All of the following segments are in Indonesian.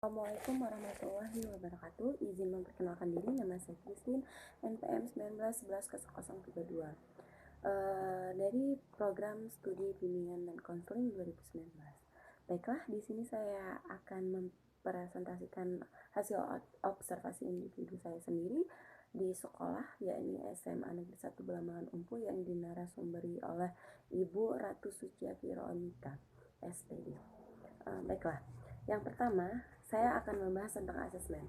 Assalamualaikum warahmatullahi wabarakatuh. Izin memperkenalkan diri, nama saya Christine, NPM 19110032. Dari program studi bimbingan dan konseling 2019. Baiklah, di sini saya akan mempresentasikan hasil observasi individu saya sendiri di sekolah, yakni SMA Negeri 1 Belambangan Umpu yang dinarasumberi oleh Ibu Ratu Sucia Veronica, SPD. Baiklah, yang pertama saya akan membahas tentang asesmen.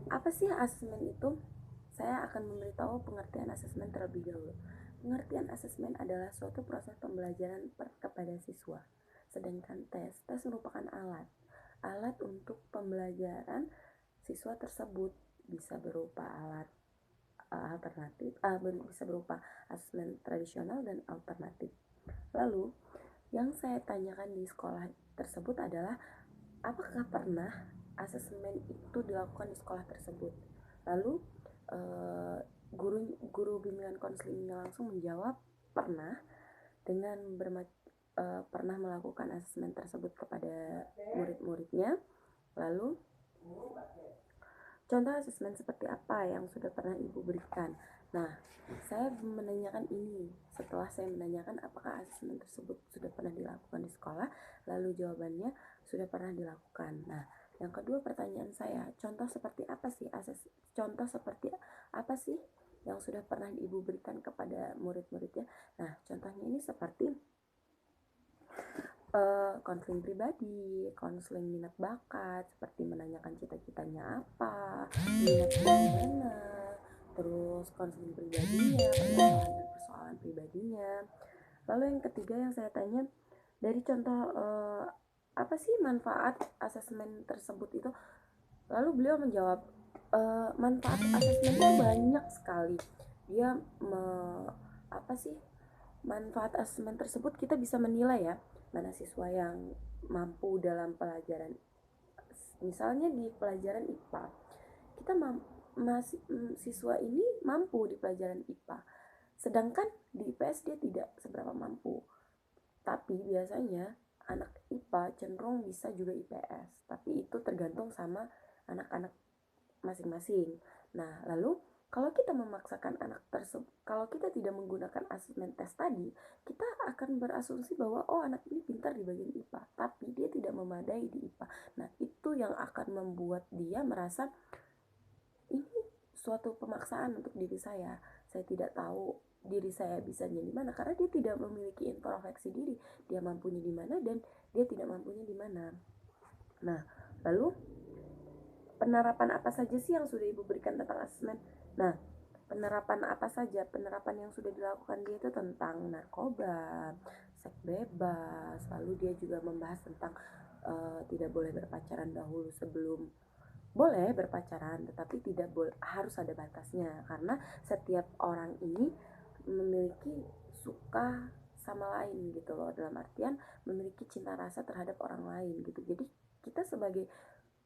Apa sih asesmen itu? Saya akan memberitahu pengertian asesmen terlebih dahulu. Pengertian asesmen adalah suatu proses pembelajaran kepada siswa. Sedangkan tes merupakan alat untuk pembelajaran siswa tersebut, bisa berupa alat alternatif, bisa berupa asesmen tradisional dan alternatif. Lalu, yang saya tanyakan di sekolah tersebut adalah, apakah pernah asesmen itu dilakukan di sekolah tersebut? Lalu guru bimbingan konselingnya langsung menjawab pernah, dengan pernah melakukan asesmen tersebut kepada murid-muridnya. Lalu contoh asesmen seperti apa yang sudah pernah ibu berikan? Nah, saya menanyakan ini setelah saya menanyakan apakah asesmen tersebut sudah pernah dilakukan di sekolah, lalu jawabannya sudah pernah dilakukan. Nah, yang kedua pertanyaan saya, contoh seperti apa sih yang sudah pernah ibu berikan kepada murid-muridnya? Nah, contohnya ini seperti konseling pribadi, konseling minat bakat, seperti menanyakan cita-citanya apa, minatnya gimana, terus konseling pribadinya, persoalan pribadinya. Lalu yang ketiga yang saya tanya, dari contoh apa sih manfaat asesmen tersebut itu? Lalu beliau menjawab, manfaat asesmen itu banyak sekali. Dia manfaat asesmen tersebut kita bisa menilai ya, mana siswa yang mampu dalam pelajaran. Misalnya di pelajaran IPA, kita siswa ini mampu di pelajaran IPA, sedangkan di IPS dia tidak seberapa mampu. Tapi biasanya anak IPA cenderung bisa juga IPS, tapi itu tergantung sama anak-anak masing-masing. Nah, lalu kalau kita memaksakan anak tersebut, kalau kita tidak menggunakan asesmen tes tadi, kita akan berasumsi bahwa anak ini pintar di bagian IPA, tapi dia tidak memadai di IPA. Nah, itu yang akan membuat dia merasa ini suatu pemaksaan untuk diri saya. Saya tidak tahu diri saya bisanya di mana karena dia tidak memiliki introspeksi diri. Dia mampunya di mana dan dia tidak mampunya di mana. Nah, lalu penerapan apa saja sih yang sudah ibu berikan tentang asesmen? Nah, penerapan apa saja? Penerapan yang sudah dilakukan dia itu tentang narkoba, seks bebas. Lalu dia juga membahas tentang tidak boleh berpacaran dahulu sebelum boleh berpacaran, tetapi tidak boleh, harus ada batasnya, karena setiap orang ini memiliki suka sama lain gitu loh, dalam artian memiliki cinta rasa terhadap orang lain gitu. Jadi kita sebagai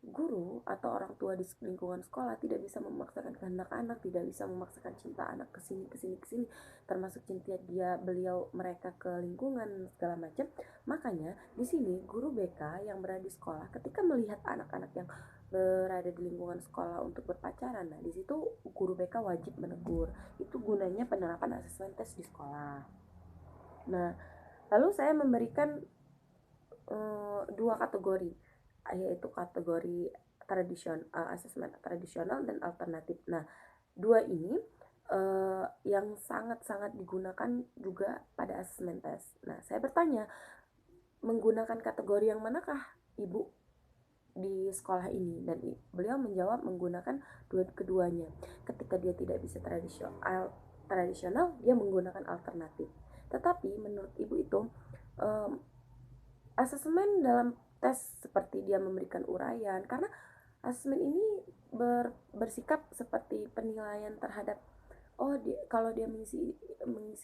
guru atau orang tua di lingkungan sekolah tidak bisa memaksakan kehendak anak, tidak bisa memaksakan cinta anak kesini, termasuk cinta mereka ke lingkungan segala macam. Makanya di sini guru BK yang berada di sekolah ketika melihat anak-anak yang berada di lingkungan sekolah untuk berpacaran, nah di situ guru BK wajib menegur. Itu gunanya penerapan asesmen tes di sekolah. Nah, lalu saya memberikan dua kategori, yaitu kategori asesmen tradisional dan alternatif. Nah, dua ini yang sangat-sangat digunakan juga pada asesmen tes. Nah, saya bertanya, menggunakan kategori yang manakah ibu di sekolah ini? Dan beliau menjawab menggunakan keduanya. Ketika dia tidak bisa tradisional, dia menggunakan alternatif. Tetapi menurut ibu itu asesmen dalam tes seperti dia memberikan uraian, karena asesmen ini bersikap seperti penilaian terhadap kalau dia mengisi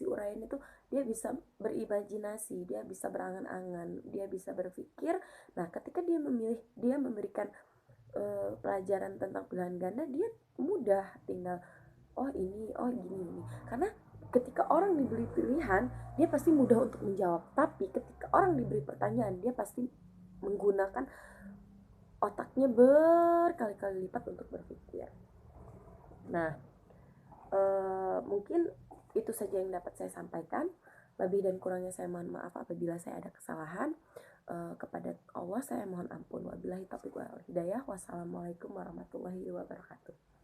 uraian itu dia bisa berimajinasi, dia bisa berangan-angan, dia bisa berpikir. Nah, ketika dia memberikan pelajaran tentang pilihan ganda, dia mudah tinggal ini gini. Karena ketika orang diberi pilihan, dia pasti mudah untuk menjawab. Tapi ketika orang diberi pertanyaan, dia pasti menggunakan otaknya berkali-kali lipat untuk berpikir. Nah, mungkin itu saja yang dapat saya sampaikan. Lebih dan kurangnya saya mohon maaf apabila saya ada kesalahan. Kepada Allah saya mohon ampun. Wabillahi taufiq wal hidayah. Wassalamualaikum warahmatullahi wabarakatuh.